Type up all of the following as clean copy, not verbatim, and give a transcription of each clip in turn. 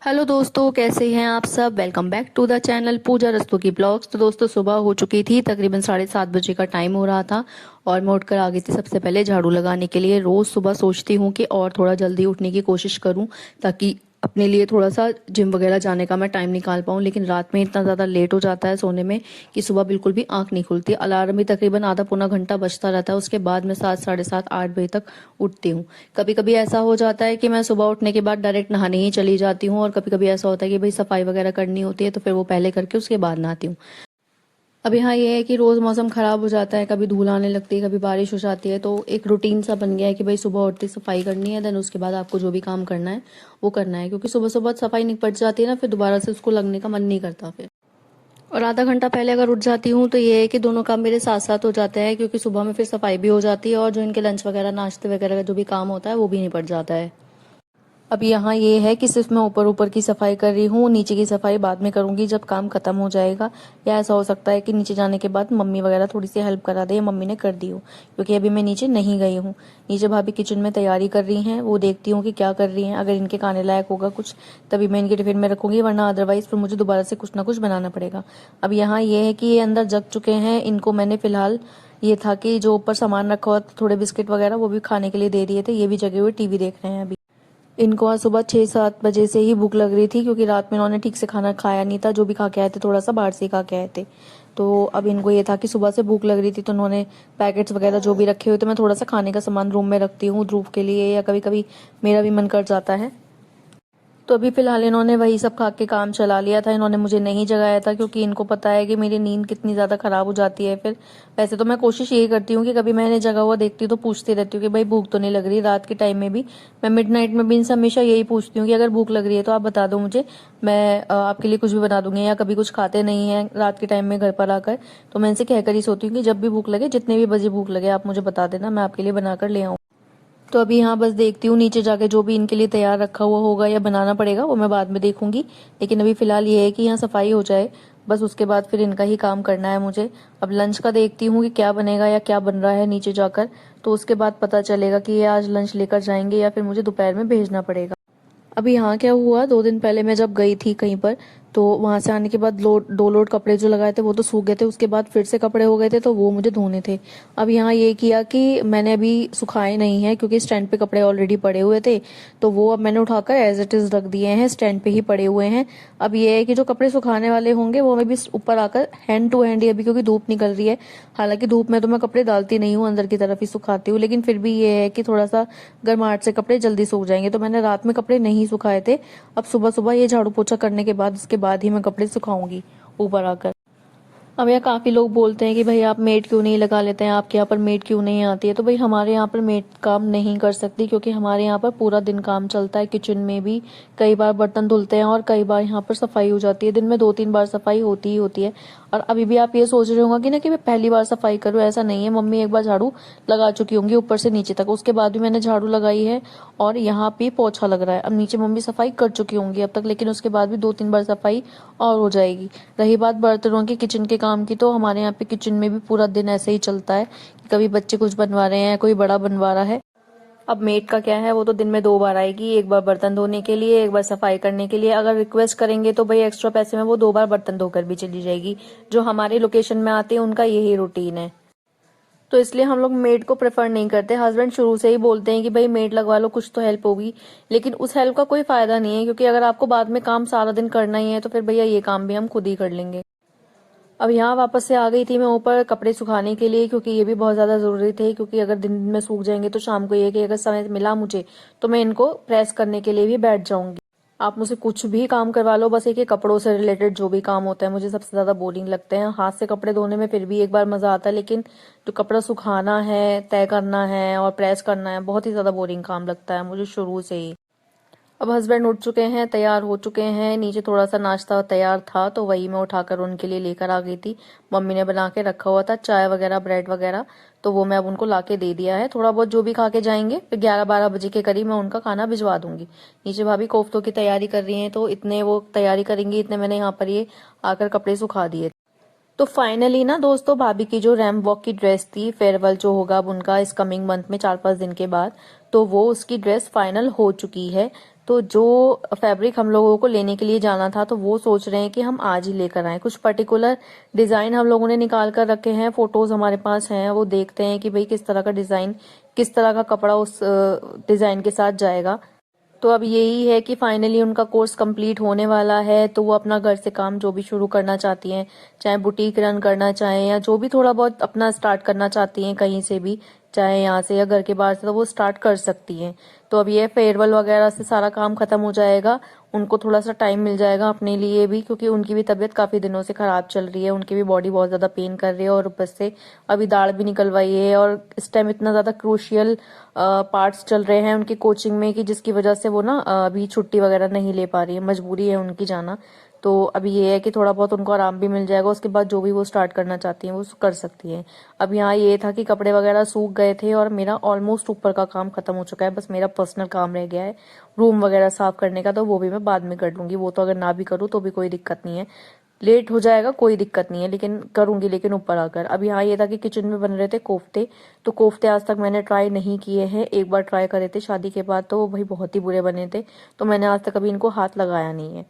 Hello दोस्तों, कैसे हैं आप सब। Welcome back to the channel Pooja रस्तों की ब्लॉग्स। तो दोस्तों, सुबह हो चुकी थी, तकरीबन 7:30 बजे का टाइम हो रहा था और मैं उठकर आ गई थी सबसे पहले झाड़ू लगाने के लिए। रोज सुबह सोचती हूँ कि और थोड़ा जल्दी उठने की कोशिश करूँ ताकि अपने लिए थोड़ा सा जिम वगैरह जाने का मैं टाइम निकाल पाऊँ, लेकिन रात में इतना ज़्यादा लेट हो जाता है सोने में कि सुबह बिल्कुल भी आंख नहीं खुलती। अलार्म भी तकरीबन आधा पौना घंटा बजता रहता है, उसके बाद मैं 7, साढ़े 7, 8 बजे तक उठती हूँ। कभी कभी ऐसा हो जाता है कि मैं सुबह उठने के बाद डायरेक्ट नहाने ही चली जाती हूँ, और कभी कभी ऐसा होता है कि भाई सफाई वगैरह करनी होती है तो फिर वो पहले करके उसके बाद नहाती हूँ। अब यहाँ ये है कि रोज मौसम खराब हो जाता है, कभी धूल आने लगती है, कभी बारिश हो जाती है, तो एक रूटीन सा बन गया है कि भाई सुबह उठते सफाई करनी है, देन उसके बाद आपको जो भी काम करना है वो करना है, क्योंकि सुबह सुबह सफाई निपट जाती है ना, फिर दोबारा से उसको लगने का मन नहीं करता फिर। और आधा घंटा पहले अगर उठ जाती हूँ तो ये है कि दोनों काम मेरे साथ साथ हो जाते हैं, क्योंकि सुबह में फिर सफाई भी हो जाती है और जो इनके लंच वगैरह नाश्ते वगैरह का जो भी काम होता है वो भी निपट जाता है। अब यहाँ ये है कि सिर्फ मैं ऊपर ऊपर की सफाई कर रही हूँ, नीचे की सफाई बाद में करूंगी जब काम खत्म हो जाएगा। या ऐसा हो सकता है कि नीचे जाने के बाद मम्मी वगैरह थोड़ी सी हेल्प करा दे, या मम्मी ने कर दी हो, क्योंकि अभी मैं नीचे नहीं गई हूँ। नीचे भाभी किचन में तैयारी कर रही हैं, वो देखती हूँ कि क्या कर रही हैं। अगर इनके खाने लायक होगा कुछ तभी मैं इनके टिफिन में रखूंगी, वरना अदरवाइज फिर मुझे दोबारा से कुछ ना कुछ बनाना पड़ेगा। अब यहाँ ये है कि ये अंदर जग चुके हैं, इनको मैंने फिलहाल ये था कि जो ऊपर सामान रखा हुआ थोड़े बिस्किट वगैरह वो भी खाने के लिए दे दिए थे। ये भी जगे हुए टीवी देख रहे हैं अभी। इनको आज सुबह 6-7 बजे से ही भूख लग रही थी, क्योंकि रात में इन्होंने ठीक से खाना खाया नहीं था। जो भी खा के आए थे थोड़ा सा बाहर से ही खा के आए थे, तो अब इनको ये था कि सुबह से भूख लग रही थी, तो उन्होंने पैकेट्स वगैरह जो भी रखे हुए थे, मैं थोड़ा सा खाने का सामान रूम में रखती हूँ ध्रुव के लिए, या कभी कभी मेरा भी मन कर जाता है। तो अभी फिलहाल इन्होंने वही सब खा के काम चला लिया था। इन्होंने मुझे नहीं जगाया था, क्योंकि इनको पता है कि मेरी नींद कितनी ज्यादा खराब हो जाती है फिर। वैसे तो मैं कोशिश यही करती हूँ कि कभी मैंने जगा हुआ देखती हूँ तो पूछती रहती हूँ कि भाई भूख तो नहीं लग रही। रात के टाइम में भी मैं मिडनाइट में भी इनसे हमेशा यही पूछती हूँ कि अगर भूख लग रही है तो आप बता दो मुझे, मैं आपके लिए कुछ भी बना दूंगी। या कभी कुछ खाते नहीं है रात के टाइम में घर पर आकर, तो मैं इनसे कहकर ही सोती हूँ कि जब भी भूख लगे, जितने भी बजे भूख लगे, आप मुझे बता देना, मैं आपके लिए बनाकर ले आऊँ। तो अभी यहाँ बस देखती हूँ नीचे जाके जो भी इनके लिए तैयार रखा हुआ होगा या बनाना पड़ेगा वो मैं बाद में देखूंगी। लेकिन अभी फिलहाल ये है कि यहाँ सफाई हो जाए, बस उसके बाद फिर इनका ही काम करना है मुझे। अब लंच का देखती हूँ कि क्या बनेगा या क्या बन रहा है नीचे जाकर, तो उसके बाद पता चलेगा कि ये आज लंच लेकर जाएंगे या फिर मुझे दोपहर में भेजना पड़ेगा। अभी यहाँ क्या हुआ, 2 दिन पहले मैं जब गई थी कहीं पर, तो वहां से आने के बाद 2 लोड कपड़े जो लगाए थे वो तो सूख गए थे, उसके बाद फिर से कपड़े हो गए थे, तो वो मुझे धोने थे। अब यहाँ ये किया कि मैंने अभी सुखाए नहीं है, क्योंकि स्टैंड पे कपड़े ऑलरेडी पड़े हुए थे, तो वो अब मैंने उठाकर एज इट इज रख दिए हैं, स्टैंड पे ही पड़े हुए हैं। अब ये है कि जो कपड़े सुखाने वाले होंगे वो मैं भी ऊपर आकर हैंड टू हैंड ही, अभी क्योंकि धूप निकल रही है, हालांकि धूप में तो मैं कपड़े डालती नहीं हूँ, अंदर की तरफ ही सुखाती हूँ, लेकिन फिर भी ये है कि थोड़ा सा गर्माहट से कपड़े जल्दी सूख जाएंगे, तो मैंने रात में कपड़े नहीं सुखाए थे। अब सुबह सुबह ये झाड़ू पोछा करने के बाद, उसके बाद ही मैं कपड़े सुखाऊंगी ऊपर आकर। अब यहाँ काफी लोग बोलते हैं कि भाई आप मेड क्यों नहीं लगा लेते हैं, आपके यहाँ पर मेड क्यों नहीं आती है। तो भाई हमारे यहाँ पर मेड काम नहीं कर सकती, क्योंकि हमारे यहाँ पर पूरा दिन काम चलता है। किचन में भी कई बार बर्तन धुलते हैं और कई बार यहाँ पर सफाई हो जाती है। दिन में 2-3 बार सफाई होती ही होती है। और अभी भी आप ये सोच रहे होंगे कि ना कि मैं पहली बार सफाई करूँ, ऐसा नहीं है। मम्मी एक बार झाड़ू लगा चुकी होंगी ऊपर से नीचे तक, उसके बाद भी मैंने झाड़ू लगाई है, और यहाँ पे पोछा लग रहा है। अब नीचे मम्मी सफाई कर चुकी होंगी अब तक, लेकिन उसके बाद भी 2-3 बार सफाई और हो जाएगी। रही बात बर्तनों की, किचन के काम की, तो हमारे यहाँ पे किचन में भी पूरा दिन ऐसे ही चलता है कि कभी बच्चे कुछ बनवा रहे हैं, कोई बड़ा बनवा रहा है। अब मेड का क्या है, वो तो दिन में 2 बार आएगी, एक बार बर्तन धोने के लिए, एक बार सफाई करने के लिए। अगर रिक्वेस्ट करेंगे तो भाई एक्स्ट्रा पैसे में वो 2 बार बर्तन धोकर भी चली जाएगी। जो हमारे लोकेशन में आते हैं उनका यही रूटीन है, तो इसलिए हम लोग मेड को प्रेफर नहीं करते। हस्बैंड शुरू से ही बोलते हैं कि भाई मेड लगवा लो, कुछ तो हेल्प होगी, लेकिन उस हेल्प का कोई फायदा नहीं है, क्योंकि अगर आपको बाद में काम सारा दिन करना ही है तो फिर भैया ये काम भी हम खुद ही कर लेंगे। अब यहाँ वापस से आ गई थी मैं ऊपर कपड़े सुखाने के लिए, क्योंकि ये भी बहुत ज्यादा जरूरी थे, क्योंकि अगर दिन में सूख जाएंगे तो शाम को ये कि अगर समय मिला मुझे तो मैं इनको प्रेस करने के लिए भी बैठ जाऊंगी। आप मुझे कुछ भी काम करवा लो, बस एक कपड़ों से रिलेटेड जो भी काम होता है मुझे सबसे ज्यादा बोरिंग लगते हैं। हाथ से कपड़े धोने में फिर भी एक बार मजा आता है, लेकिन जो कपड़ा सुखाना है, तय करना है और प्रेस करना है, बहुत ही ज्यादा बोरिंग काम लगता है मुझे शुरू से ही। अब हस्बैंड उठ चुके हैं, तैयार हो चुके हैं। नीचे थोड़ा सा नाश्ता तैयार था तो वही मैं उठाकर उनके लिए लेकर आ गई थी। मम्मी ने बना के रखा हुआ था चाय वगैरह, ब्रेड वगैरह, तो वो मैं अब उनको लाके दे दिया है। थोड़ा बहुत जो भी खा के जाएंगे, फिर 11-12 बजे के करीब मैं उनका खाना भिजवा दूंगी। नीचे भाभी कोफ्तों की तैयारी कर रही है, तो इतने वो तैयारी करेंगी, इतने मैंने यहाँ पर ये आकर कपड़े सुखा दिए। तो फाइनली ना दोस्तों, भाभी की जो रैम्प वॉक की ड्रेस थी, फेयरवेल जो होगा अब उनका इस कमिंग मंथ में 4-5 दिन के बाद, तो वो उसकी ड्रेस फाइनल हो चुकी है। तो जो फैब्रिक हम लोगों को लेने के लिए जाना था, तो वो सोच रहे हैं कि हम आज ही लेकर आए। कुछ पर्टिकुलर डिजाइन हम लोगों ने निकाल कर रखे हैं, फोटोज हमारे पास हैं, वो देखते हैं कि भाई किस तरह का डिजाइन, किस तरह का कपड़ा उस डिजाइन के साथ जाएगा। तो अब यही है कि फाइनली उनका कोर्स कंप्लीट होने वाला है, तो वो अपना घर से काम जो भी शुरू करना चाहती हैं, चाहे बुटीक रन करना चाहें या जो भी थोड़ा बहुत अपना स्टार्ट करना चाहती हैं कहीं से भी, चाहे यहाँ से या घर के बाहर से, तो वो स्टार्ट कर सकती हैं। तो अब ये फेयरवेल वगैरह से सारा काम खत्म हो जाएगा, उनको थोड़ा सा टाइम मिल जाएगा अपने लिए भी, क्योंकि उनकी भी तबीयत काफी दिनों से खराब चल रही है, उनकी भी बॉडी बहुत ज्यादा पेन कर रही है, और ऊपर से अभी दाढ़ भी निकलवाई है, और इस टाइम इतना ज्यादा क्रूशियल पार्ट्स चल रहे हैं उनकी कोचिंग में कि जिसकी वजह से वो ना अभी छुट्टी वगैरह नहीं ले पा रही है, मजबूरी है उनकी जाना। तो अभी ये है कि थोड़ा बहुत उनको आराम भी मिल जाएगा, उसके बाद जो भी वो स्टार्ट करना चाहती हैं वो कर सकती हैं। अब यहाँ ये था कि कपड़े वगैरह सूख गए थे और मेरा ऑलमोस्ट ऊपर का काम खत्म हो चुका है, बस मेरा पर्सनल काम रह गया है रूम वगैरह साफ करने का, तो वो भी मैं बाद में कर लूंगी। वो तो अगर ना भी करूँ तो भी कोई दिक्कत नहीं है, लेट हो जाएगा कोई दिक्कत नहीं है, लेकिन करूंगी, लेकिन ऊपर आकर। अब यहाँ ये था कि किचन में बन रहे थे कोफ्ते, तो कोफ्ते आज तक मैंने ट्राई नहीं किए हैं, एक बार ट्राई करे थे शादी के बाद, तो वो भाई बहुत ही बुरे बने थे, तो मैंने आज तक कभी इनको हाथ लगाया नहीं है।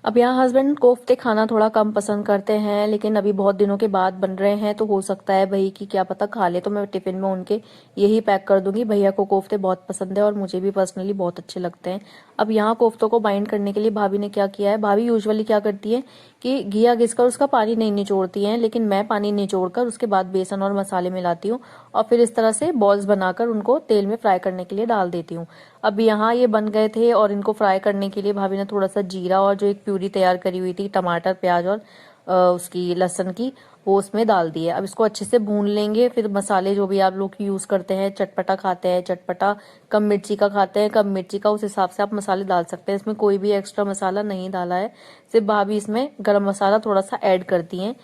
अब यहाँ हस्बैंड कोफ्ते खाना थोड़ा कम पसंद करते हैं, लेकिन अभी बहुत दिनों के बाद बन रहे हैं, तो हो सकता है भाई कि क्या पता खा ले, तो मैं टिफिन में उनके यही पैक कर दूंगी। भैया को कोफ्ते बहुत पसंद है और मुझे भी पर्सनली बहुत अच्छे लगते हैं। अब यहाँ कोफ्तों को बाइंड करने के लिए भाभी ने क्या किया है, भाभी यूजुअली क्या करती है कि घिया घिसकर उसका पानी नहीं निचोड़ती हैं, लेकिन मैं पानी निचोड़कर उसके बाद बेसन और मसाले मिलाती हूँ, और फिर इस तरह से बॉल्स बनाकर उनको तेल में फ्राई करने के लिए डाल देती हूँ। अब यहाँ ये बन गए थे, और इनको फ्राई करने के लिए भाभी ने थोड़ा सा जीरा और जो एक प्यूरी तैयार करी हुई थी टमाटर प्याज और उसकी लहसुन की, वो उसमें डाल दिए। अब इसको अच्छे से भून लेंगे, फिर मसाले जो भी आप लोग यूज करते हैं, चटपटा खाते हैं, चटपटा कम मिर्ची का खाते हैं, कम मिर्ची का, उस हिसाब से आप मसाले डाल सकते हैं। इसमें कोई भी एक्स्ट्रा मसाला नहीं डाला है, सिर्फ भाभी इसमें गरम मसाला थोड़ा सा ऐड करती हैं।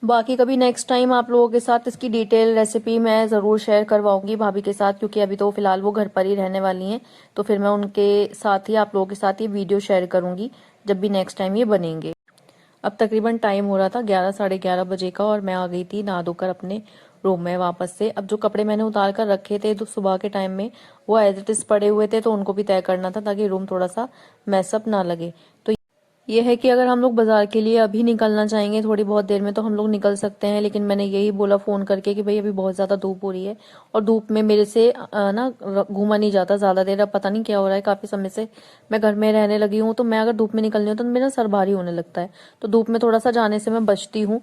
बाकी कभी नेक्स्ट टाइम आप लोगों के साथ इसकी डिटेल रेसिपी मैं ज़रूर शेयर करवाऊंगी भाभी के साथ, क्योंकि अभी तो फिलहाल वो घर पर ही रहने वाली हैं, तो फिर मैं उनके साथ ही आप लोगों के साथ ये वीडियो शेयर करूंगी जब भी नेक्स्ट टाइम ये बनेंगे। अब तकरीबन टाइम हो रहा था 11-11:30 बजे का, और मैं आ गई थी नहा धोकर अपने रूम में वापस से। अब जो कपड़े मैंने उतार कर रखे थे तो सुबह के टाइम में, वो एज इट इज पड़े हुए थे, तो उनको भी तय करना था ताकि रूम थोड़ा सा मैसअप ना लगे। तो ये है कि अगर हम लोग बाजार के लिए अभी निकलना चाहेंगे थोड़ी बहुत देर में, तो हम लोग निकल सकते हैं, लेकिन मैंने यही बोला फोन करके कि भाई अभी बहुत ज्यादा धूप हो रही है, और धूप में मेरे से ना घूमा नहीं जाता ज्यादा देर। अब पता नहीं क्या हो रहा है, काफी समय से मैं घर में रहने लगी हूँ, तो मैं अगर धूप में निकलनी हूँ तो मेरा सर भारी होने लगता है, तो धूप में थोड़ा सा जाने से मैं बचती हूँ।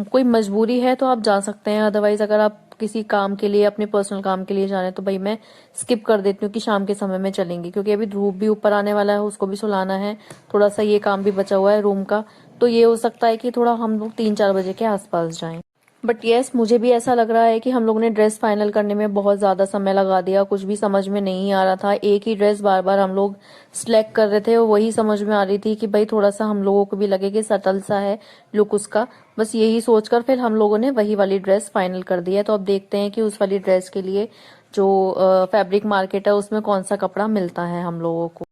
कोई मजबूरी है तो आप जा सकते हैं, अदरवाइज अगर आप किसी काम के लिए, अपने पर्सनल काम के लिए जा रहे हैं, तो भाई मैं स्किप कर देती हूँ कि शाम के समय में चलेंगे, क्योंकि अभी धूप भी ऊपर आने वाला है, उसको भी सुलाना है, थोड़ा सा ये काम भी बचा हुआ है रूम का, तो ये हो सकता है कि थोड़ा हम लोग 3-4 बजे के आसपास जाएं। बट यस, मुझे भी ऐसा लग रहा है कि हम लोग ने ड्रेस फाइनल करने में बहुत ज्यादा समय लगा दिया, कुछ भी समझ में नहीं आ रहा था, एक ही ड्रेस बार बार हम लोग सिलेक्ट कर रहे थे, और वही समझ में आ रही थी कि भाई थोड़ा सा हम लोगों को भी लगे कि सटल सा है लुक उसका, बस यही सोचकर फिर हम लोगों ने वही वाली ड्रेस फाइनल कर दी है। तो अब देखते हैं कि उस वाली ड्रेस के लिए जो फैब्रिक मार्केट है उसमें कौन सा कपड़ा मिलता है हम लोगों को।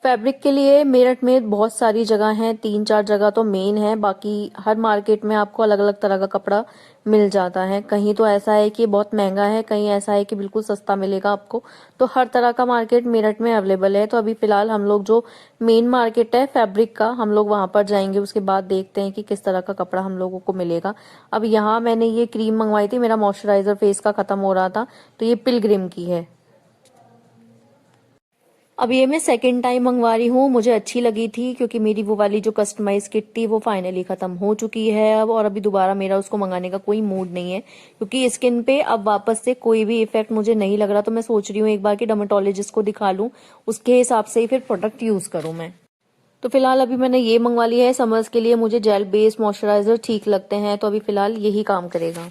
फैब्रिक के लिए मेरठ में बहुत सारी जगह हैं, 3-4 जगह तो मेन है, बाकी हर मार्केट में आपको अलग अलग तरह का कपड़ा मिल जाता है। कहीं तो ऐसा है कि बहुत महंगा है, कहीं ऐसा है कि बिल्कुल सस्ता मिलेगा आपको, तो हर तरह का मार्केट मेरठ में अवेलेबल है। तो अभी फिलहाल हम लोग जो मेन मार्केट है फैब्रिक का, हम लोग वहां पर जाएंगे, उसके बाद देखते हैं कि किस तरह का कपड़ा हम लोगों को मिलेगा। अब यहाँ मैंने ये क्रीम मंगवाई थी, मेरा मॉइस्चराइजर फेस का खत्म हो रहा था, तो ये पिलग्रिम की है। अब ये मैं सेकंड टाइम मंगवा रही हूँ, मुझे अच्छी लगी थी, क्योंकि मेरी वो वाली जो कस्टमाइज किट थी वो फाइनली खत्म हो चुकी है अब, और अभी दोबारा मेरा उसको मंगाने का कोई मूड नहीं है, क्योंकि स्किन पे अब वापस से कोई भी इफेक्ट मुझे नहीं लग रहा। तो मैं सोच रही हूँ एक बार कि डर्मेटोलॉजिस्ट को दिखा लूँ, उसके हिसाब से ही फिर प्रोडक्ट यूज करूँ मैं। तो फिलहाल अभी मैंने ये मंगवा लिया है, समर्स के लिए मुझे जेल बेस्ड मॉइस्चराइजर ठीक लगते हैं, तो अभी फिलहाल यही काम करेगा।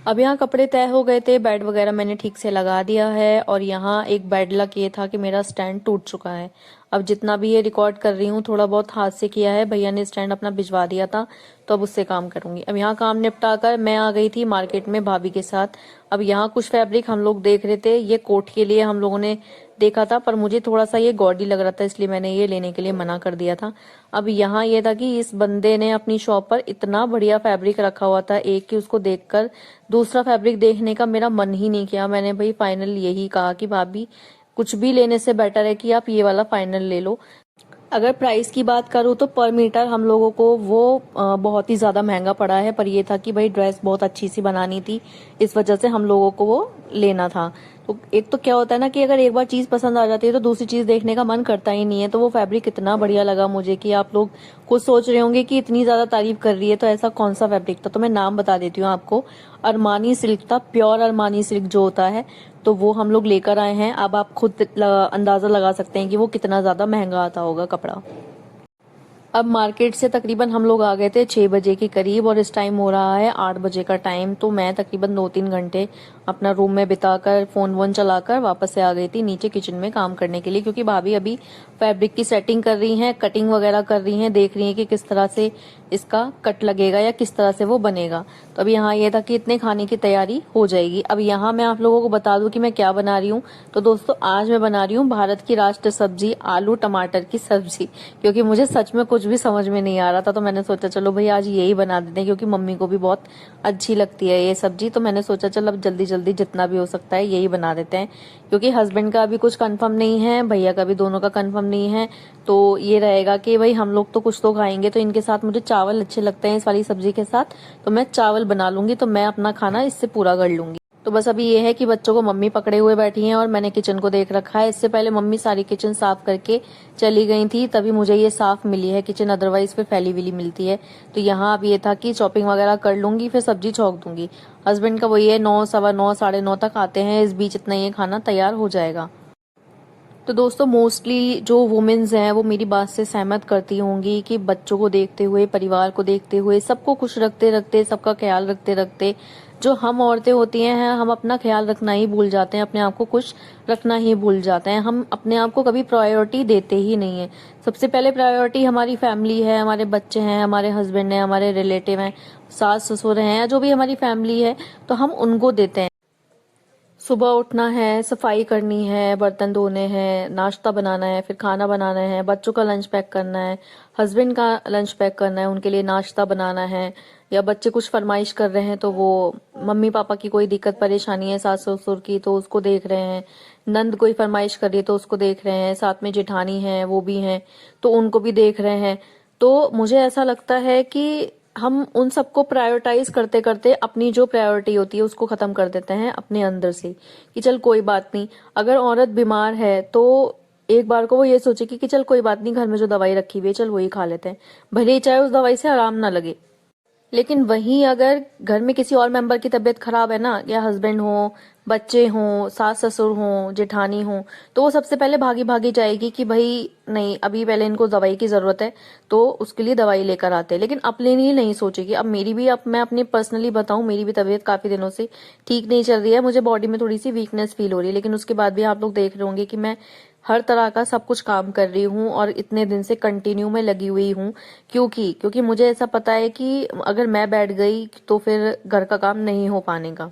अब यहाँ कपड़े तय हो गए थे, बेड वगैरह मैंने ठीक से लगा दिया है, और यहाँ एक बैड लक ये था कि मेरा स्टैंड टूट चुका है। अब जितना भी ये रिकॉर्ड कर रही हूँ थोड़ा बहुत हाथ से किया है, भैया ने स्टैंड अपना भिजवा दिया था, तो अब उससे काम करूंगी। अब यहाँ काम निपटा कर मैं आ गई थी मार्केट में भाभी के साथ। अब यहाँ कुछ फैब्रिक हम लोग देख रहे थे, ये कोट के लिए हम लोगों ने देखा था, पर मुझे थोड़ा सा ये गॉडी लग रहा था, इसलिए मैंने ये लेने के लिए मना कर दिया था। अब यहाँ ये था कि इस बंदे ने अपनी शॉप पर इतना बढ़िया फैब्रिक रखा हुआ था एक, कि उसको देखकर दूसरा फैब्रिक देखने का मेरा मन ही नहीं किया। मैंने भाई फाइनल यही कहा कि भाभी कुछ भी लेने से बेटर है कि आप ये वाला फाइनल ले लो। अगर प्राइस की बात करूँ तो पर मीटर हम लोगों को वो बहुत ही ज़्यादा महंगा पड़ा है, पर ये था कि भाई ड्रेस बहुत अच्छी सी बनानी थी, इस वजह से हम लोगों को वो लेना था। तो एक तो क्या होता है ना कि अगर एक बार चीज़ पसंद आ जाती है तो दूसरी चीज़ देखने का मन करता ही नहीं है। तो वो फैब्रिक इतना बढ़िया लगा मुझे कि आप लोग खुद सोच रहे होंगे कि इतनी ज़्यादा तारीफ कर रही है तो ऐसा कौन सा फैब्रिक था। तो मैं नाम बता देती हूँ आपको, अरमानी सिल्क था, प्योर अरमानी सिल्क जो होता है। तो वो हम लोग लेकर आए हैं। अब आप खुद अंदाजा लगा सकते हैं कि वो कितना ज्यादा महंगा आता होगा कपड़ा। अब मार्केट से तकरीबन हम लोग आ गए थे 6 बजे के करीब, और इस टाइम हो रहा है 8 बजे का टाइम। तो मैं तकरीबन 2-3 घंटे अपना रूम में बिताकर फोन वोन चलाकर वापस से आ गई थी नीचे किचन में काम करने के लिए, क्योंकि भाभी अभी फैब्रिक की सेटिंग कर रही हैं, कटिंग वगैरह कर रही हैं, देख रही हैं कि किस तरह से इसका कट लगेगा या किस तरह से वो बनेगा। तो अभी यहाँ ये था कि इतने खाने की तैयारी हो जाएगी। अब यहाँ मैं आप लोगों को बता दूं कि मैं क्या बना रही हूँ। तो दोस्तों आज मैं बना रही हूँ भारत की राष्ट्रीय सब्जी आलू टमाटर की सब्जी, क्योंकि मुझे सच में कुछ भी समझ में नहीं आ रहा था। तो मैंने सोचा चलो भाई आज यही बना देते हैं, क्योंकि मम्मी को भी बहुत अच्छी लगती है ये सब्जी। तो मैंने सोचा चलो अब जल्दी जल्दी जितना भी हो सकता है यही बना देते हैं, क्योंकि हस्बैंड का अभी कुछ कंफर्म नहीं है, भैया का भी दोनों का कंफर्म नहीं है। तो ये रहेगा कि भाई हम लोग तो कुछ तो खाएंगे, तो इनके साथ मुझे चावल अच्छे लगते हैं इस वाली सब्जी के साथ, तो मैं चावल बना लूंगी, तो मैं अपना खाना इससे पूरा कर लूंगी। तो बस अभी ये है कि बच्चों को मम्मी पकड़े हुए बैठी हैं और मैंने किचन को देख रखा है। इससे पहले मम्मी सारी किचन साफ करके चली गई थी, तभी मुझे ये साफ मिली है किचन, अदरवाइज फिर फैली विली मिलती है। तो यहाँ अब ये था कि शॉपिंग वगैरह कर लूंगी, फिर सब्जी छौंक दूंगी। हस्बैंड का वही है 9, 9:15, 9:30 तक आते हैं, इस बीच इतना ये खाना तैयार हो जाएगा। तो दोस्तों मोस्टली जो वुमेन्स हैं वो मेरी बात से सहमत करती होंगी कि बच्चों को देखते हुए, परिवार को देखते हुए, सबको खुश रखते रखते, सबका ख्याल रखते रखते, जो हम औरतें होती हैं हम अपना ख्याल रखना ही भूल जाते हैं, अपने आप को खुश रखना ही भूल जाते हैं। हम अपने आप को कभी प्रायोरिटी देते ही नहीं है। सबसे पहले प्रायोरिटी हमारी फैमिली है, हमारे बच्चे हैं, हमारे हस्बैंड हैं, हमारे रिलेटिव हैं, सास ससुर हैं, या जो भी हमारी फैमिली है, तो हम उनको देते हैं। सुबह उठना है, सफाई करनी है, बर्तन धोने हैं, नाश्ता बनाना है, फिर खाना बनाना है, बच्चों का लंच पैक करना है, हस्बैंड का लंच पैक करना है, उनके लिए नाश्ता बनाना है, या बच्चे कुछ फरमाइश कर रहे हैं तो वो मम्मी पापा की कोई दिक्कत परेशानी है सास ससुर की तो उसको देख रहे हैं, नंद कोई फरमाइश कर रही है तो उसको देख रहे हैं, साथ में जेठानी है वो भी हैं तो उनको भी देख रहे हैं। तो मुझे ऐसा लगता है कि हम उन सबको प्रायोरिटाइज करते करते अपनी जो प्रायोरिटी होती है उसको खत्म कर देते हैं अपने अंदर से, कि चल कोई बात नहीं। अगर औरत बीमार है तो एक बार को वो ये सोचे कि चल कोई बात नहीं, घर में जो दवाई रखी हुई है चल वही खा लेते हैं, भले ही चाहे उस दवाई से आराम ना लगे। लेकिन वहीं अगर घर में किसी और मेंबर की तबीयत खराब है ना, या हस्बैंड हो, बच्चे हों, सास ससुर हों, जेठानी हो, तो वो सबसे पहले भागी भागी जाएगी कि भाई नहीं अभी पहले इनको दवाई की जरूरत है तो उसके लिए दवाई लेकर आते हैं। लेकिन अपने लिए नहीं सोचेगी। अब मेरी भी, अब मैं अपनी पर्सनली बताऊं, मेरी भी तबीयत काफी दिनों से ठीक नहीं चल रही है, मुझे बॉडी में थोड़ी सी वीकनेस फील हो रही है, लेकिन उसके बाद भी आप लोग देख रहे होंगे कि मैं हर तरह का सब कुछ काम कर रही हूँ और इतने दिन से कंटिन्यू में लगी हुई हूँ। क्योंकि मुझे ऐसा पता है कि अगर मैं बैठ गई तो फिर घर का काम नहीं हो पाने का।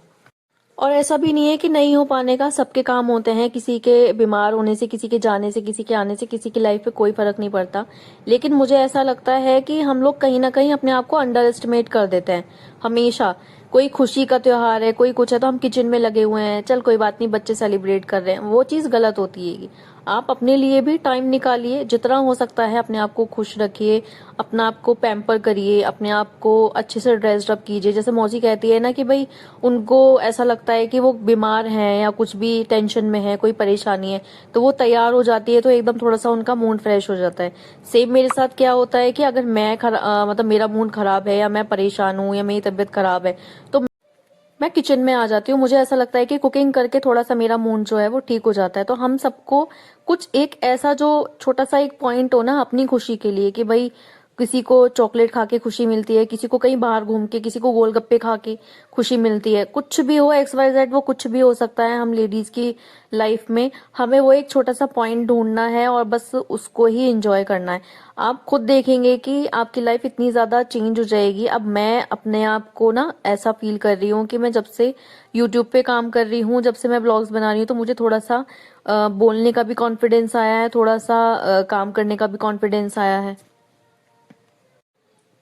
और ऐसा भी नहीं है कि नहीं हो पाने का, सबके काम होते हैं, किसी के बीमार होने से, किसी के जाने से, किसी के आने से, किसी की लाइफ पे कोई फर्क नहीं पड़ता। लेकिन मुझे ऐसा लगता है कि हम लोग कहीं ना कहीं अपने आप को अंडर एस्टिमेट कर देते हैं हमेशा। कोई खुशी का त्योहार है, कोई कुछ है, तो हम किचन में लगे हुए हैं, चल कोई बात नहीं बच्चे सेलिब्रेट कर रहे हैं, वो चीज गलत होती है। आप अपने लिए भी टाइम निकालिए, जितना हो सकता है अपने आप को खुश रखिए, अपना आप को पैम्पर करिए, अपने आप को अच्छे से ड्रेस्ड अप कीजिए। जैसे मौसी कहती है ना कि भाई उनको ऐसा लगता है कि वो बीमार हैं या कुछ भी टेंशन में है, कोई परेशानी है, तो वो तैयार हो जाती है तो एकदम थोड़ा सा उनका मूड फ्रेश हो जाता है। सेम मेरे साथ क्या होता है कि अगर मैं मतलब मेरा मूड खराब है या मैं परेशान हूँ या मेरी तबीयत खराब है तो मैं किचन में आ जाती हूँ। मुझे ऐसा लगता है कि कुकिंग करके थोड़ा सा मेरा मूड जो है वो ठीक हो जाता है। तो हम सबको कुछ एक ऐसा जो छोटा सा एक पॉइंट हो ना अपनी खुशी के लिए, कि भाई किसी को चॉकलेट खा के खुशी मिलती है, किसी को कहीं बाहर घूम के, किसी को गोलगप्पे खा के खुशी मिलती है, कुछ भी हो XYZ, वो कुछ भी हो सकता है हम लेडीज की लाइफ में। हमें वो एक छोटा सा पॉइंट ढूंढना है और बस उसको ही एंजॉय करना है। आप खुद देखेंगे कि आपकी लाइफ इतनी ज्यादा चेंज हो जाएगी। अब मैं अपने आप को ना ऐसा फील कर रही हूँ कि मैं जब से यूट्यूब पे काम कर रही हूँ, जब से मैं ब्लॉग्स बना रही हूँ, तो मुझे थोड़ा सा बोलने का भी कॉन्फिडेंस आया है, थोड़ा सा काम करने का भी कॉन्फिडेंस आया है।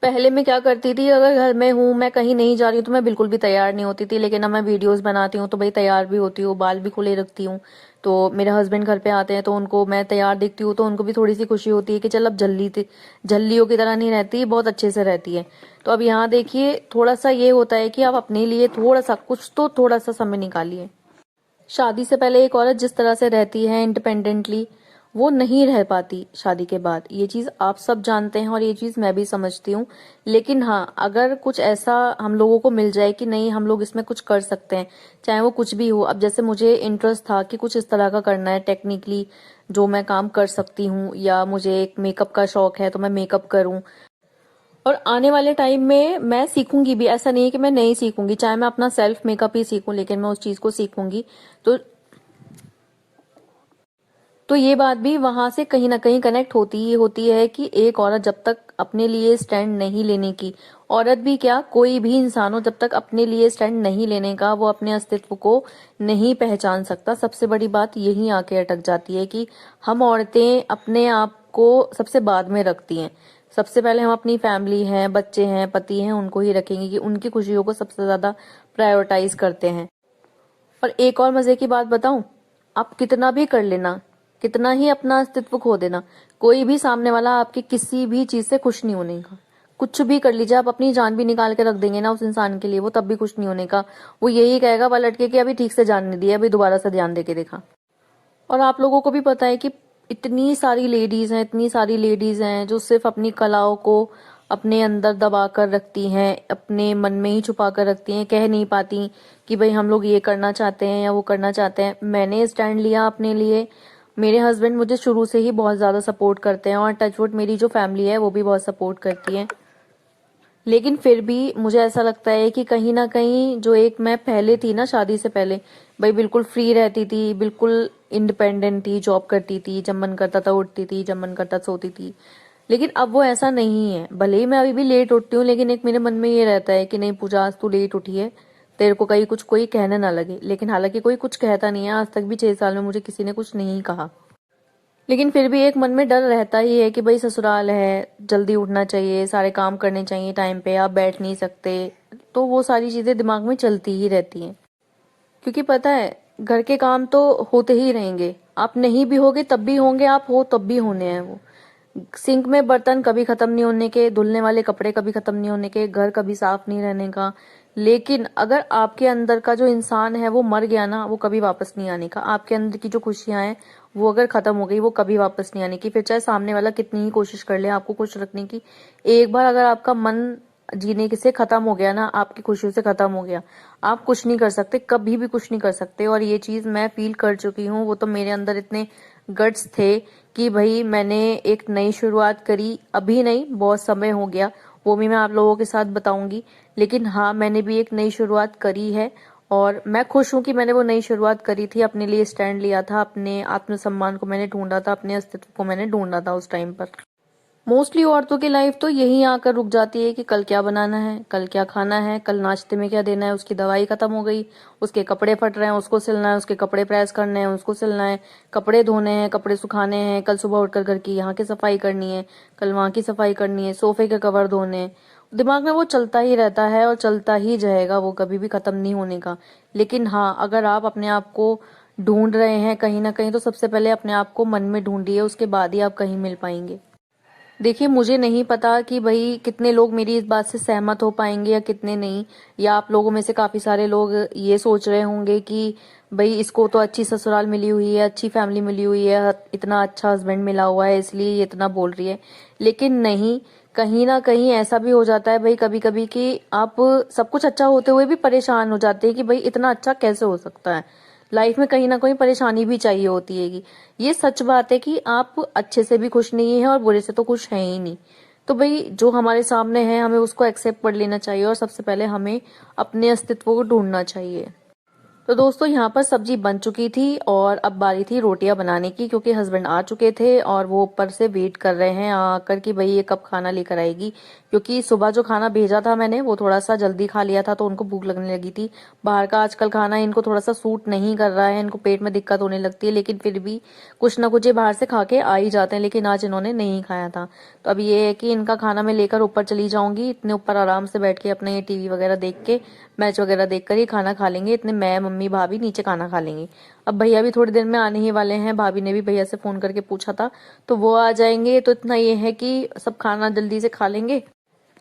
पहले मैं क्या करती थी, अगर घर में हूँ, मैं कहीं नहीं जा रही हूँ तो मैं बिल्कुल भी तैयार नहीं होती थी। लेकिन अब मैं वीडियोस बनाती हूँ तो भाई तैयार भी होती हूँ, बाल भी खुले रखती हूँ। तो मेरे हस्बैंड घर पे आते हैं तो उनको मैं तैयार दिखती हूँ तो उनको भी थोड़ी सी खुशी होती है कि चल अब झल्लियों की तरह नहीं रहती, बहुत अच्छे से रहती है। तो अब यहाँ देखिए, थोड़ा सा ये होता है कि आप अपने लिए थोड़ा सा कुछ तो थोड़ा सा समय निकालिए। शादी से पहले एक औरत जिस तरह से रहती है इंडिपेंडेंटली, वो नहीं रह पाती शादी के बाद। ये चीज आप सब जानते हैं और ये चीज मैं भी समझती हूँ। लेकिन हाँ, अगर कुछ ऐसा हम लोगों को मिल जाए कि नहीं हम लोग इसमें कुछ कर सकते हैं, चाहे वो कुछ भी हो। अब जैसे मुझे इंटरेस्ट था कि कुछ इस तरह का करना है टेक्निकली, जो मैं काम कर सकती हूँ, या मुझे एक मेकअप का शौक है तो मैं मेकअप करूँ। और आने वाले टाइम में मैं सीखूंगी भी, ऐसा नहीं है कि मैं नहीं सीखूंगी, चाहे मैं अपना सेल्फ मेकअप ही सीखूं, लेकिन मैं उस चीज को सीखूंगी। तो तो ये बात भी वहां से कहीं ना कहीं कनेक्ट होती ही होती है कि एक औरत जब तक अपने लिए स्टैंड नहीं लेने की, औरत भी क्या कोई भी इंसान हो, जब तक अपने लिए स्टैंड नहीं लेने का, वो अपने अस्तित्व को नहीं पहचान सकता। सबसे बड़ी बात यही आके अटक जाती है कि हम औरतें अपने आप को सबसे बाद में रखती हैं। सबसे पहले हम अपनी फैमिली है, बच्चे हैं, पति हैं, उनको ही रखेंगे, कि उनकी खुशियों को सबसे ज्यादा प्रायोरिटाइज करते हैं। और एक और मजे की बात बताऊं, आप कितना भी कर लेना, कितना ही अपना अस्तित्व खो देना, कोई भी सामने वाला आपकी किसी भी चीज से खुश नहीं होने का। कुछ भी कर लीजिए, आप अपनी जान भी निकाल के रख देंगे ना उस इंसान के लिए, वो तब भी खुश नहीं होने का। वो यही कहेगा पलट के कि अभी ठीक से जान नहीं दिया, अभी दोबारा से ध्यान देके देखा। और आप लोगों को भी पता है कि इतनी सारी लेडीज हैं, इतनी सारी लेडीज हैं जो सिर्फ अपनी कलाओं को अपने अंदर दबा कर रखती हैं, अपने मन में ही छुपा कर रखती हैं, कह नहीं पाती कि भाई हम लोग ये करना चाहते हैं या वो करना चाहते हैं। मैंने स्टैंड लिया अपने लिए। मेरे हस्बैंड मुझे शुरू से ही बहुत ज्यादा सपोर्ट करते हैं, और टचवुड मेरी जो फैमिली है वो भी बहुत सपोर्ट करती है। लेकिन फिर भी मुझे ऐसा लगता है कि कहीं ना कहीं जो एक मैं पहले थी ना, शादी से पहले, भाई बिल्कुल फ्री रहती थी, बिल्कुल इंडिपेंडेंट थी, जॉब करती थी, जब मन करता था उठती थी, जब मन करता सोती थी। लेकिन अब वो ऐसा नहीं है। भले ही मैं अभी भी लेट उठती हूँ, लेकिन एक मेरे मन में ये रहता है कि नहीं पूजा, आज तू लेट उठी है, तेरे को कहीं कुछ कोई कहने ना लगे। लेकिन हालांकि कोई कुछ कहता नहीं है, आज तक भी 6 साल में मुझे किसी ने कुछ नहीं कहा। लेकिन फिर भी एक मन में डर रहता ही है कि भाई ससुराल है, जल्दी उठना चाहिए, सारे काम करने चाहिए टाइम पे, आप बैठ नहीं सकते। तो वो सारी चीजें दिमाग में चलती ही रहती हैं। क्योंकि पता है, घर के काम तो होते ही रहेंगे, आप नहीं भी होगे तब भी होंगे, आप हो तब भी होने हैं वो। सिंक में बर्तन कभी खत्म नहीं होने के, धुलने वाले कपड़े कभी खत्म नहीं होने के, घर कभी साफ नहीं रहने का। लेकिन अगर आपके अंदर का जो इंसान है वो मर गया ना, वो कभी वापस नहीं आने का। आपके अंदर की जो खुशियां हैं वो अगर खत्म हो गई, वो कभी वापस नहीं आने की। फिर चाहे सामने वाला कितनी ही कोशिश कर ले आपको खुश रखने की, एक बार अगर आपका मन जीने से खत्म हो गया ना, आपकी खुशियों से खत्म हो गया, आप कुछ नहीं कर सकते, कभी भी कुछ नहीं कर सकते। और ये चीज मैं फील कर चुकी हूँ। वो तो मेरे अंदर इतने गट्स थे कि भाई मैंने एक नई शुरुआत करी, अभी नहीं, बहुत समय हो गया, वो भी मैं आप लोगों के साथ बताऊंगी। लेकिन हाँ, मैंने भी एक नई शुरुआत करी है, और मैं खुश हूं कि मैंने वो नई शुरुआत करी थी, अपने लिए स्टैंड लिया था, अपने आत्मसम्मान को मैंने ढूंढा था, अपने अस्तित्व को मैंने ढूंढा था उस टाइम पर। मोस्टली औरतों की लाइफ तो यही आकर रुक जाती है कि कल क्या बनाना है, कल क्या खाना है, कल नाश्ते में क्या देना है, उसकी दवाई खत्म हो गई, उसके कपड़े फट रहे हैं, उसको सिलना है, उसके कपड़े प्रेस करने हैं, उसको सिलना है, कपड़े धोने हैं, कपड़े सुखाने हैं, कल सुबह उठकर घर की यहाँ की सफाई करनी है, कल वहाँ की सफाई करनी है, सोफे के कवर धोने हैं। दिमाग में वो चलता ही रहता है और चलता ही जाएगा, वो कभी भी खत्म नहीं होने का। लेकिन हाँ, अगर आप अपने आप को ढूंढ रहे हैं कहीं ना कहीं, तो सबसे पहले अपने आप को मन में ढूंढिए, उसके बाद ही आप कहीं मिल पाएंगे। देखिए, मुझे नहीं पता कि भाई कितने लोग मेरी इस बात से सहमत हो पाएंगे या कितने नहीं, या आप लोगों में से काफी सारे लोग ये सोच रहे होंगे कि भाई इसको तो अच्छी ससुराल मिली हुई है, अच्छी फैमिली मिली हुई है, इतना अच्छा हस्बैंड मिला हुआ है, इसलिए ये इतना बोल रही है। लेकिन नहीं, कहीं ना कहीं ऐसा भी हो जाता है भाई कभी कभी कि आप सब कुछ अच्छा होते हुए भी परेशान हो जाते हैं कि भाई इतना अच्छा कैसे हो सकता है। लाइफ में कहीं ना कहीं परेशानी भी चाहिए होती है। ये सच बात है कि आप अच्छे से भी खुश नहीं है और बुरे से तो खुश है ही नहीं। तो भाई जो हमारे सामने है हमें उसको एक्सेप्ट कर लेना चाहिए, और सबसे पहले हमें अपने अस्तित्व को ढूंढना चाहिए। तो दोस्तों यहाँ पर सब्जी बन चुकी थी और अब बारी थी रोटियां बनाने की, क्योंकि हस्बैंड आ चुके थे और वो ऊपर से वेट कर रहे हैं आकर कि भाई ये कब खाना लेकर आएगी। क्योंकि सुबह जो खाना भेजा था मैंने वो थोड़ा सा जल्दी खा लिया था तो उनको भूख लगने लगी थी। बाहर का आजकल खाना इनको थोड़ा सा सूट नहीं कर रहा है, इनको पेट में दिक्कत होने लगती है, लेकिन फिर भी कुछ ना कुछ ये बाहर से खा के आ ही जाते हैं। लेकिन आज इन्होंने नहीं खाया था, तो अब ये है कि इनका खाना मैं लेकर ऊपर चली जाऊंगी। इतने ऊपर आराम से बैठ के अपने ये टीवी वगैरह देख के, मैच वगैरह देखकर ही खाना खा लेंगे। इतने मैं, मम्मी, भाभी नीचे खाना खा लेंगे। अब भैया भी थोड़ी देर में आने ही वाले हैं, भाभी ने भी भैया से फोन करके पूछा था, तो वो आ जाएंगे। तो इतना ये है कि सब खाना जल्दी से खा लेंगे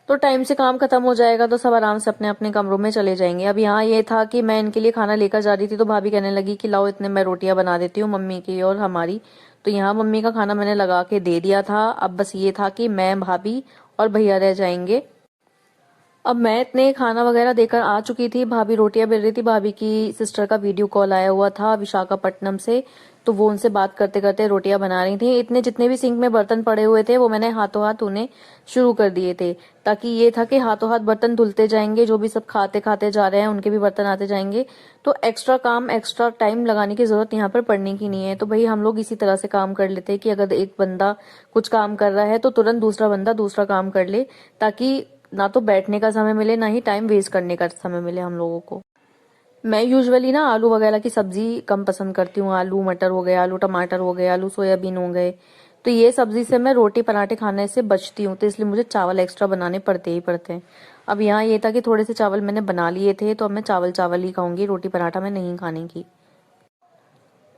तो टाइम से काम खत्म हो जाएगा, तो सब आराम से अपने अपने कमरों में चले जाएंगे। अब यहाँ ये था कि मैं इनके लिए खाना लेकर जा रही थी, तो भाभी कहने लगी कि लाओ इतने मैं रोटियां बना देती हूँ मम्मी की और हमारी। तो यहाँ मम्मी का खाना मैंने लगा के दे दिया था। अब बस ये था कि मैं, भाभी और भैया रह जाएंगे। अब मैं इतने खाना वगैरह देकर आ चुकी थी, भाभी रोटियां बेल रही थी। भाभी की सिस्टर का वीडियो कॉल आया हुआ था विशाखापट्टनम से, तो वो उनसे बात करते करते रोटियां बना रही थी। इतने जितने भी सिंक में बर्तन पड़े हुए थे वो मैंने हाथों हाथ उन्हें शुरू कर दिए थे, ताकि ये था कि हाथों हाथ बर्तन धुलते जाएंगे। जो भी सब खाते खाते जा रहे हैं उनके भी बर्तन आते जाएंगे, तो एक्स्ट्रा काम, एक्स्ट्रा टाइम लगाने की जरूरत यहाँ पर पड़ने की नहीं है। तो भाई हम लोग इसी तरह से काम कर लेते हैं कि अगर एक बंदा कुछ काम कर रहा है तो तुरंत दूसरा बंदा दूसरा काम कर ले, ताकि ना तो बैठने का समय मिले, ना ही टाइम वेस्ट करने का समय मिले हम लोगों को। मैं यूजुअली ना आलू वगैरह की सब्जी कम पसंद करती हूँ। आलू मटर हो गए, आलू टमाटर हो गए, आलू सोयाबीन हो गए, तो ये सब्जी से मैं रोटी पराठे खाने से बचती हूँ, तो इसलिए मुझे चावल एक्स्ट्रा बनाने पड़ते ही पड़ते हैं। अब यहाँ ये था कि थोड़े से चावल मैंने बना लिए थे, तो अब मैं चावल चावल ही खाऊंगी, रोटी पराठा मैं नहीं खाने की।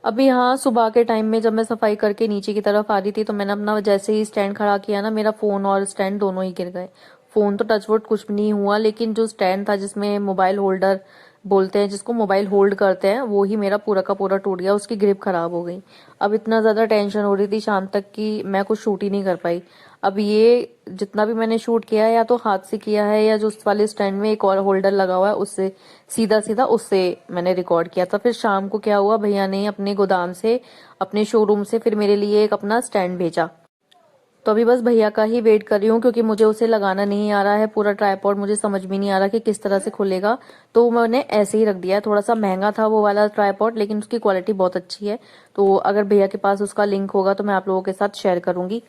अभी यहाँ सुबह के टाइम में जब मैं सफाई करके नीचे की तरफ आ रही थी, तो मैंने अपना जैसे ही स्टैंड खड़ा किया ना, मेरा फोन और स्टैंड दोनों ही गिर गए। फोन तो टचवुड कुछ भी नहीं हुआ, लेकिन जो स्टैंड था जिसमें मोबाइल होल्डर बोलते हैं, जिसको मोबाइल होल्ड करते हैं, वो ही मेरा पूरा का पूरा टूट गया, उसकी ग्रिप खराब हो गई। अब इतना ज्यादा टेंशन हो रही थी शाम तक कि मैं कुछ शूट ही नहीं कर पाई। अब ये जितना भी मैंने शूट किया है या तो हाथ से किया है, या जो उस वाले स्टैंड में एक और होल्डर लगा हुआ है उससे सीधा सीधा उससे मैंने रिकॉर्ड किया था। फिर शाम को क्या हुआ, भैया ने अपने गोदाम से, अपने शोरूम से फिर मेरे लिए एक अपना स्टैंड भेजा। तो अभी बस भैया का ही वेट कर रही हूँ, क्योंकि मुझे उसे लगाना नहीं आ रहा है पूरा ट्राइपॉड, मुझे समझ भी नहीं आ रहा कि किस तरह से खुलेगा। तो मैंने ऐसे ही रख दिया है। थोड़ा सा महंगा था वो वाला ट्राइपॉड, लेकिन उसकी क्वालिटी बहुत अच्छी है। तो अगर भैया के पास उसका लिंक होगा तो मैं आप लोगों के साथ शेयर करूंगी।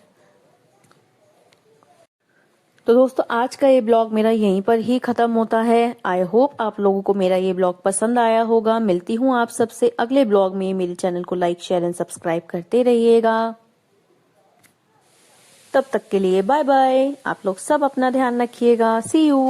तो दोस्तों आज का ये ब्लॉग मेरा यहीं पर ही खत्म होता है। आई होप आप लोगों को मेरा ये ब्लॉग पसंद आया होगा। मिलती हूँ आप सबसे अगले ब्लॉग में। मेरे चैनल को लाइक, शेयर एंड सब्सक्राइब करते रहिएगा। तब तक के लिए बाय बाय। आप लोग सब अपना ध्यान रखिएगा। सी यू।